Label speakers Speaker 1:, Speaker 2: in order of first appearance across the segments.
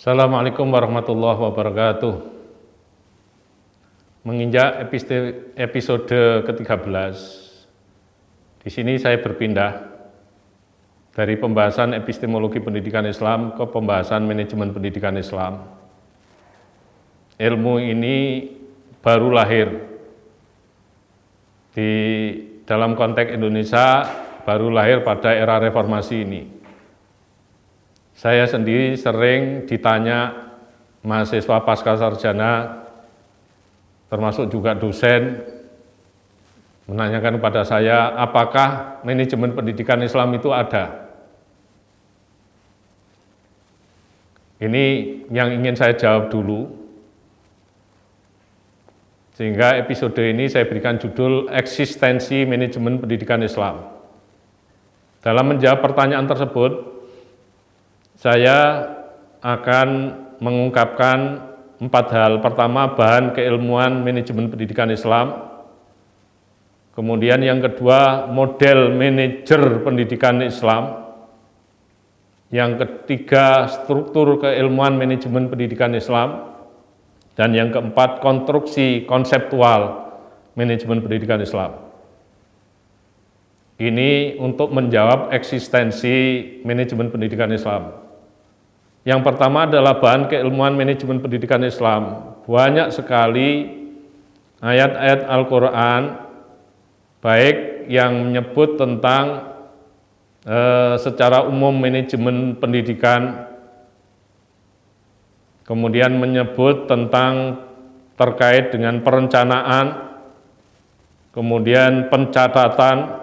Speaker 1: Assalamualaikum warahmatullahi wabarakatuh. Menginjak episode ke-13, di sini saya berpindah dari pembahasan epistemologi pendidikan Islam ke pembahasan manajemen pendidikan Islam. Ilmu ini baru lahir di dalam konteks Indonesia, baru lahir pada era reformasi ini. Saya sendiri sering ditanya mahasiswa pasca sarjana, termasuk juga dosen, menanyakan kepada saya, apakah manajemen pendidikan Islam itu ada? Ini yang ingin saya jawab dulu, sehingga episode ini saya berikan judul Eksistensi Manajemen Pendidikan Islam. Dalam menjawab pertanyaan tersebut, saya akan mengungkapkan 4 hal. Pertama, bahan keilmuan manajemen pendidikan Islam. Kemudian yang kedua, model manajer pendidikan Islam. Yang ketiga, struktur keilmuan manajemen pendidikan Islam. Dan yang keempat, konstruksi konseptual manajemen pendidikan Islam. Ini untuk menjawab eksistensi manajemen pendidikan Islam. Yang pertama adalah bahan keilmuan manajemen pendidikan Islam. Banyak sekali ayat-ayat Al-Quran, baik yang menyebut tentang secara umum manajemen pendidikan, kemudian menyebut tentang terkait dengan perencanaan, kemudian pencatatan,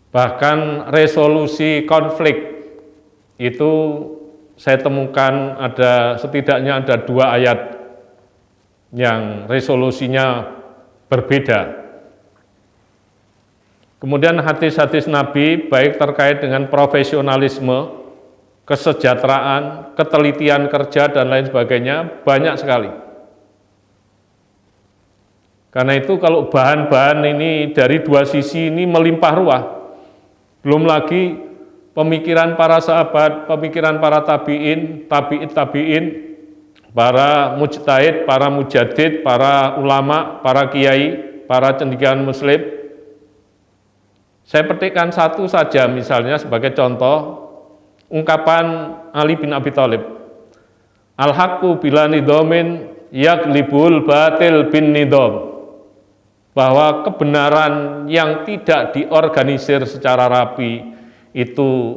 Speaker 1: bahkan resolusi konflik. Itu saya temukan setidaknya ada 2 ayat yang resolusinya berbeda. Kemudian hadis-hadis Nabi baik terkait dengan profesionalisme, kesejahteraan, ketelitian kerja dan lain sebagainya banyak sekali. Karena itu kalau bahan-bahan ini dari 2 sisi ini melimpah ruah, belum lagi pemikiran para sahabat, pemikiran para tabi'in, para mujtahid, para mujadid, para ulama, para kiai, para cendekiawan muslim. Saya petikkan satu saja misalnya sebagai contoh, ungkapan Ali bin Abi Thalib. Al-haqqu bila nidhamin yaglibul batil bin nidham. Bahwa kebenaran yang tidak diorganisir secara rapi itu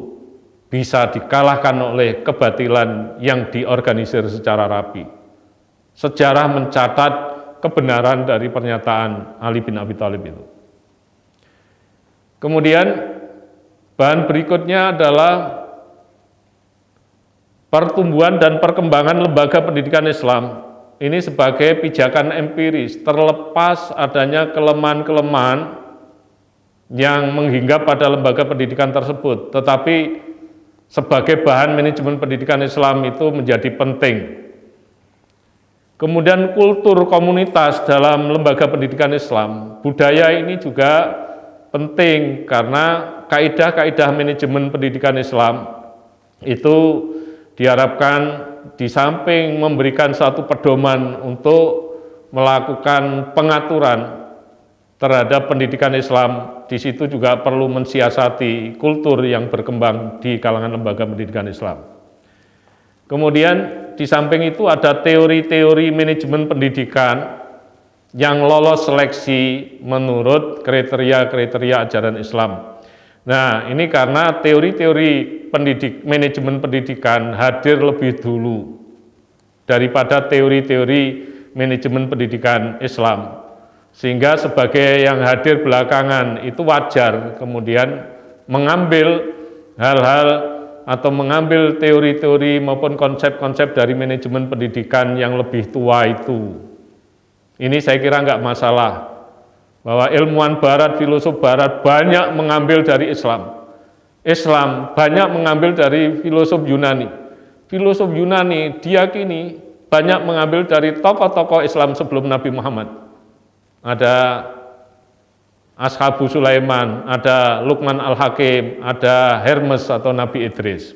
Speaker 1: bisa dikalahkan oleh kebatilan yang diorganisir secara rapi. Sejarah mencatat kebenaran dari pernyataan Ali bin Abi Thalib itu. Kemudian bahan berikutnya adalah pertumbuhan dan perkembangan lembaga pendidikan Islam. Ini sebagai pijakan empiris, terlepas adanya kelemahan-kelemahan yang menghinggap pada lembaga pendidikan tersebut, tetapi sebagai bahan manajemen pendidikan Islam itu menjadi penting. Kemudian kultur komunitas dalam lembaga pendidikan Islam, budaya ini juga penting karena kaidah-kaidah manajemen pendidikan Islam itu diharapkan di samping memberikan satu pedoman untuk melakukan pengaturan terhadap pendidikan Islam, di situ juga perlu mensiasati kultur yang berkembang di kalangan lembaga pendidikan Islam. Kemudian di samping itu ada teori-teori manajemen pendidikan yang lolos seleksi menurut kriteria-kriteria ajaran Islam. Nah, ini karena teori-teori manajemen pendidikan hadir lebih dulu daripada teori-teori manajemen pendidikan Islam. Sehingga sebagai yang hadir belakangan itu wajar kemudian mengambil hal-hal atau mengambil teori-teori maupun konsep-konsep dari manajemen pendidikan yang lebih tua itu. Ini saya kira enggak masalah, bahwa ilmuwan barat, filosof barat banyak mengambil dari Islam. Islam banyak mengambil dari filosof Yunani. Filosof Yunani diyakini banyak mengambil dari tokoh-tokoh Islam sebelum Nabi Muhammad. Ada Ashabu Sulaiman, ada Luqman Al-Hakim, ada Hermes atau Nabi Idris.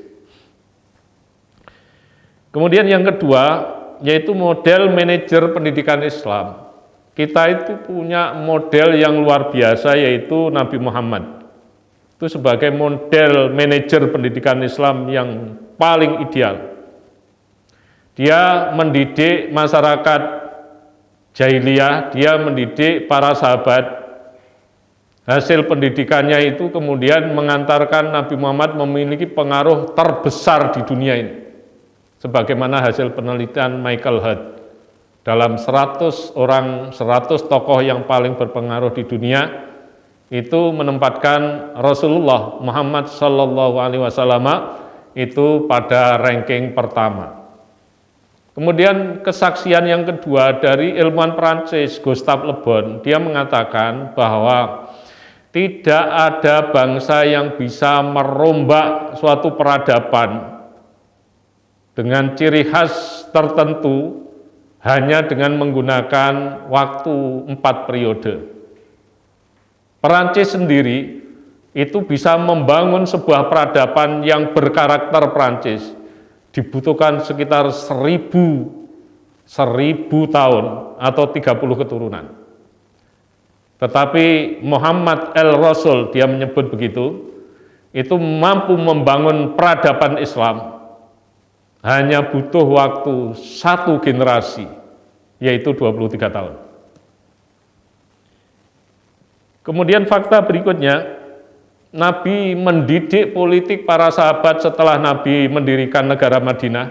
Speaker 1: Kemudian yang kedua, yaitu model manajer pendidikan Islam. Kita itu punya model yang luar biasa, yaitu Nabi Muhammad. Itu sebagai model manajer pendidikan Islam yang paling ideal. Dia mendidik masyarakat jahiliyah, dia mendidik para sahabat. Hasil pendidikannya itu kemudian mengantarkan Nabi Muhammad memiliki pengaruh terbesar di dunia ini. Sebagaimana hasil penelitian Michael Hart, dalam 100 orang, 100 tokoh yang paling berpengaruh di dunia, itu menempatkan Rasulullah Muhammad SAW itu pada ranking pertama. Kemudian kesaksian yang kedua dari ilmuwan Prancis Gustave Le Bon, dia mengatakan bahwa tidak ada bangsa yang bisa merombak suatu peradaban dengan ciri khas tertentu hanya dengan menggunakan waktu 4 periode. Perancis sendiri itu bisa membangun sebuah peradaban yang berkarakter Perancis, dibutuhkan sekitar 1000 tahun atau 30 keturunan. Tetapi Muhammad el-Rasul, dia menyebut begitu, itu mampu membangun peradaban Islam hanya butuh waktu 1 generasi, yaitu 23 tahun. Kemudian fakta berikutnya, Nabi mendidik politik para sahabat setelah Nabi mendirikan negara Madinah.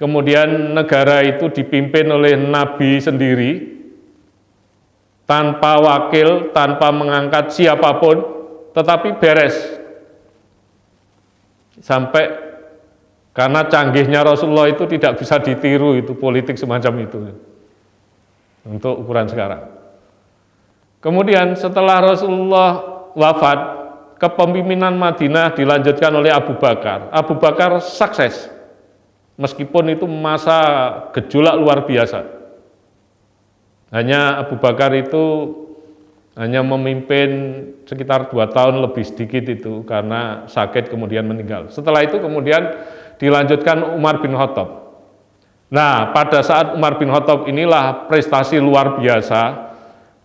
Speaker 1: Kemudian negara itu dipimpin oleh Nabi sendiri, tanpa wakil, tanpa mengangkat siapapun, tetapi beres. Sampai karena canggihnya Rasulullah itu tidak bisa ditiru itu politik semacam itu untuk ukuran sekarang. Kemudian setelah Rasulullah wafat, kepemimpinan Madinah dilanjutkan oleh Abu Bakar. Abu Bakar sukses, meskipun itu masa gejolak luar biasa. Hanya Abu Bakar itu hanya memimpin sekitar 2 tahun lebih sedikit itu karena sakit kemudian meninggal. Setelah itu kemudian dilanjutkan Umar bin Khattab. Nah, pada saat Umar bin Khattab inilah prestasi luar biasa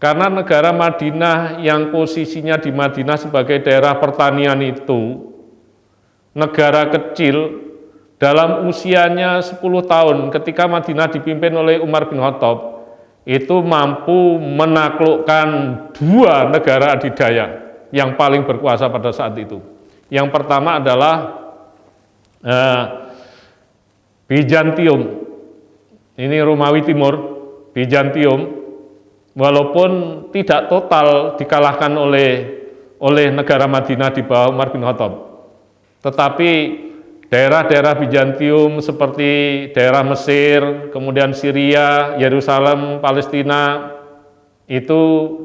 Speaker 1: karena negara Madinah yang posisinya di Madinah sebagai daerah pertanian itu negara kecil dalam usianya 10 tahun ketika Madinah dipimpin oleh Umar bin Khattab itu mampu menaklukkan 2 negara adidaya yang paling berkuasa pada saat itu. Yang pertama adalah Bizantium, ini Romawi Timur, Bizantium, walaupun tidak total dikalahkan oleh negara Madinah di bawah Umar bin Khattab, tetapi daerah-daerah Bizantium seperti daerah Mesir, kemudian Syria, Yerusalem, Palestina itu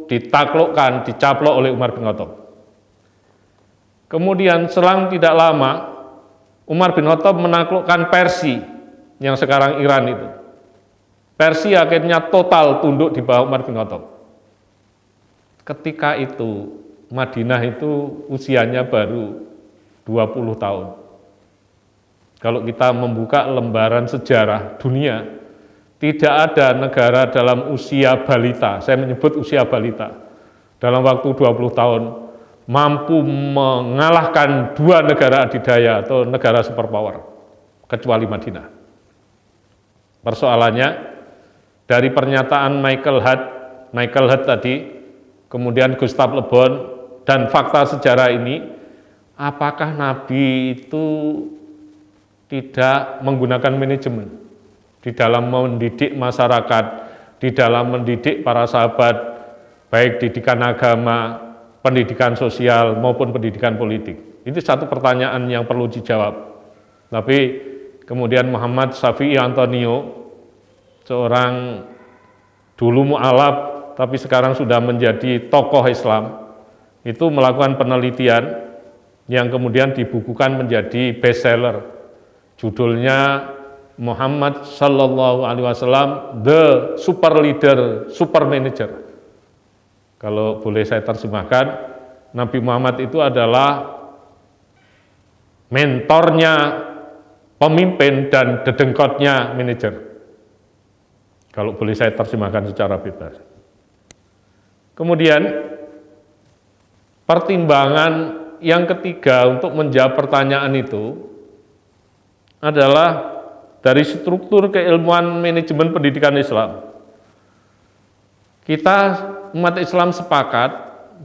Speaker 1: ditaklukkan, dicaplok oleh Umar bin Khattab. Kemudian selang tidak lama Umar bin Khattab menaklukkan Persia yang sekarang Iran itu. Persia akhirnya total tunduk di bawah Umar bin Khattab. Ketika itu Madinah itu usianya baru 20 tahun. Kalau kita membuka lembaran sejarah dunia, tidak ada negara dalam usia balita, saya menyebut usia balita, dalam waktu 20 tahun, mampu mengalahkan 2 negara adidaya atau negara superpower, kecuali Madinah. Persoalannya, dari pernyataan Michael Hart tadi, kemudian Gustave Le Bon, dan fakta sejarah ini, apakah Nabi itu tidak menggunakan manajemen di dalam mendidik masyarakat, di dalam mendidik para sahabat, baik didikan agama, pendidikan sosial maupun pendidikan politik? Itu satu pertanyaan yang perlu dijawab. Tapi kemudian Muhammad Syafi'i Antonio, seorang dulu mu'alaf tapi sekarang sudah menjadi tokoh Islam, itu melakukan penelitian yang kemudian dibukukan menjadi bestseller. Judulnya Muhammad Sallallahu Alaihi Wasallam, The Super Leader, Super Manager. Kalau boleh saya terjemahkan, Nabi Muhammad itu adalah mentornya pemimpin dan dedengkotnya manajer. Kalau boleh saya terjemahkan secara bebas. Kemudian pertimbangan yang ketiga untuk menjawab pertanyaan itu adalah dari struktur keilmuan manajemen pendidikan Islam. Kita umat Islam sepakat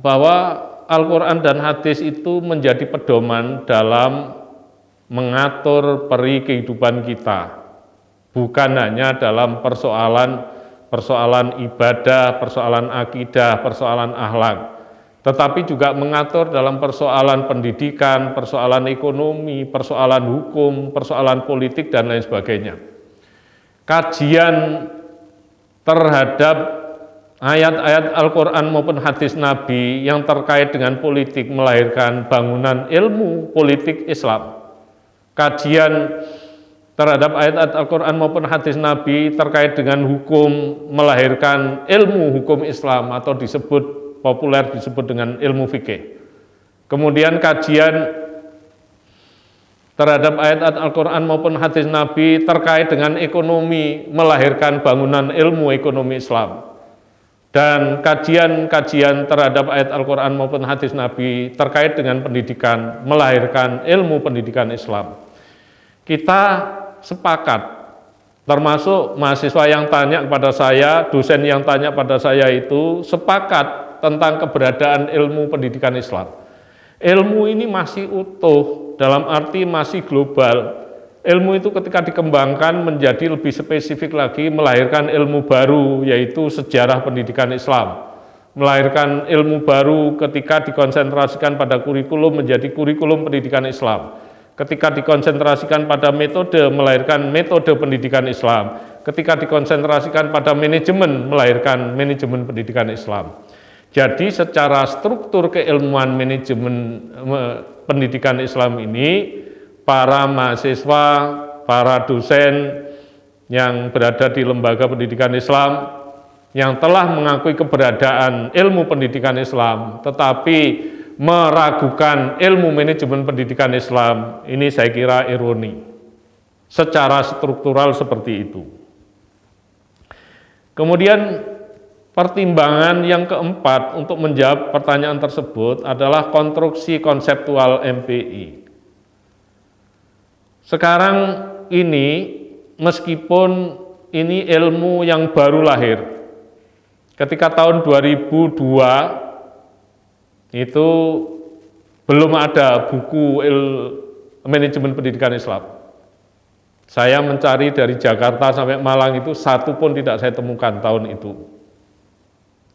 Speaker 1: bahwa Al-Quran dan hadis itu menjadi pedoman dalam mengatur peri kehidupan kita, bukan hanya dalam persoalan ibadah, persoalan akidah, persoalan akhlak, tetapi juga mengatur dalam persoalan pendidikan, persoalan ekonomi, persoalan hukum, persoalan politik, dan lain sebagainya. Kajian terhadap ayat-ayat Al-Quran maupun hadis Nabi yang terkait dengan politik melahirkan bangunan ilmu politik Islam. Kajian terhadap ayat-ayat Al-Quran maupun hadis Nabi terkait dengan hukum melahirkan ilmu hukum Islam atau populer disebut dengan ilmu fikih. Kemudian kajian terhadap ayat-ayat Al-Quran maupun hadis Nabi terkait dengan ekonomi melahirkan bangunan ilmu ekonomi Islam. Dan kajian-kajian terhadap ayat Al-Quran maupun hadis Nabi terkait dengan pendidikan melahirkan ilmu pendidikan Islam. Kita sepakat, termasuk mahasiswa yang tanya kepada saya, dosen yang tanya pada saya itu sepakat tentang keberadaan ilmu pendidikan Islam. Ilmu ini masih utuh, dalam arti masih global. Ilmu itu ketika dikembangkan menjadi lebih spesifik lagi, melahirkan ilmu baru, yaitu sejarah pendidikan Islam. Melahirkan ilmu baru ketika dikonsentrasikan pada kurikulum menjadi kurikulum pendidikan Islam. Ketika dikonsentrasikan pada metode, melahirkan metode pendidikan Islam. Ketika dikonsentrasikan pada manajemen, melahirkan manajemen pendidikan Islam. Jadi secara struktur keilmuan manajemen pendidikan Islam ini, para mahasiswa, para dosen yang berada di lembaga pendidikan Islam yang telah mengakui keberadaan ilmu pendidikan Islam tetapi meragukan ilmu manajemen pendidikan Islam, ini saya kira ironi secara struktural seperti itu. Kemudian pertimbangan yang keempat untuk menjawab pertanyaan tersebut adalah konstruksi konseptual MPI. Sekarang ini, meskipun ini ilmu yang baru lahir, ketika tahun 2002 itu belum ada buku manajemen pendidikan Islam. Saya mencari dari Jakarta sampai Malang itu satu pun tidak saya temukan tahun itu.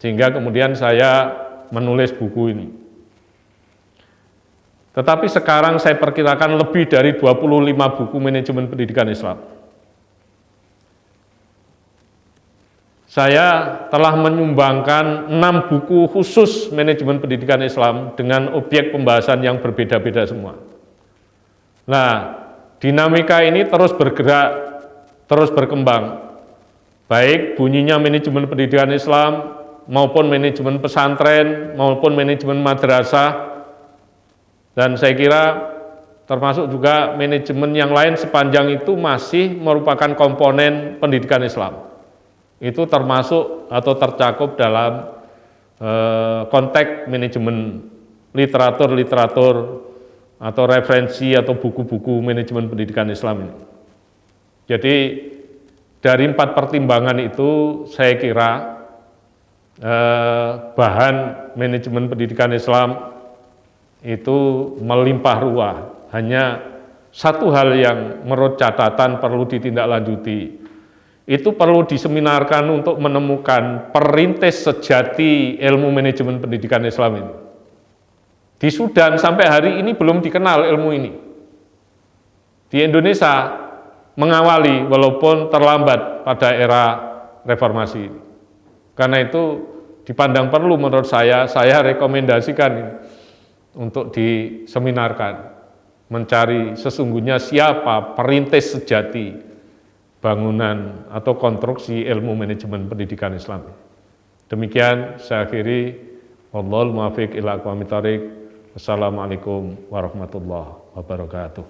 Speaker 1: Sehingga kemudian saya menulis buku ini. Tetapi sekarang saya perkirakan lebih dari 25 buku manajemen pendidikan Islam. Saya telah menyumbangkan 6 buku khusus manajemen pendidikan Islam dengan objek pembahasan yang berbeda-beda semua. Nah, dinamika ini terus bergerak, terus berkembang. Baik bunyinya manajemen pendidikan Islam, maupun manajemen pesantren, maupun manajemen madrasah, dan saya kira termasuk juga manajemen yang lain sepanjang itu masih merupakan komponen pendidikan Islam. Itu termasuk atau tercakup dalam konteks manajemen literatur atau referensi atau buku-buku manajemen pendidikan Islam ini. Jadi dari 4 pertimbangan itu saya kira bahan manajemen pendidikan Islam itu melimpah ruah. Hanya satu hal yang menurut catatan perlu ditindaklanjuti. Itu perlu diseminarkan untuk menemukan perintis sejati ilmu manajemen pendidikan Islam ini. Di Sudan sampai hari ini belum dikenal ilmu ini. Di Indonesia mengawali walaupun terlambat pada era reformasi ini. Karena itu dipandang perlu menurut saya rekomendasikan ini untuk diseminarkan, mencari sesungguhnya siapa perintis sejati bangunan atau konstruksi ilmu manajemen pendidikan Islam. Demikian saya akhiri. Wallahul muwaffiq ila aqwamit thoriq. Wassalamualaikum warahmatullahi wabarakatuh.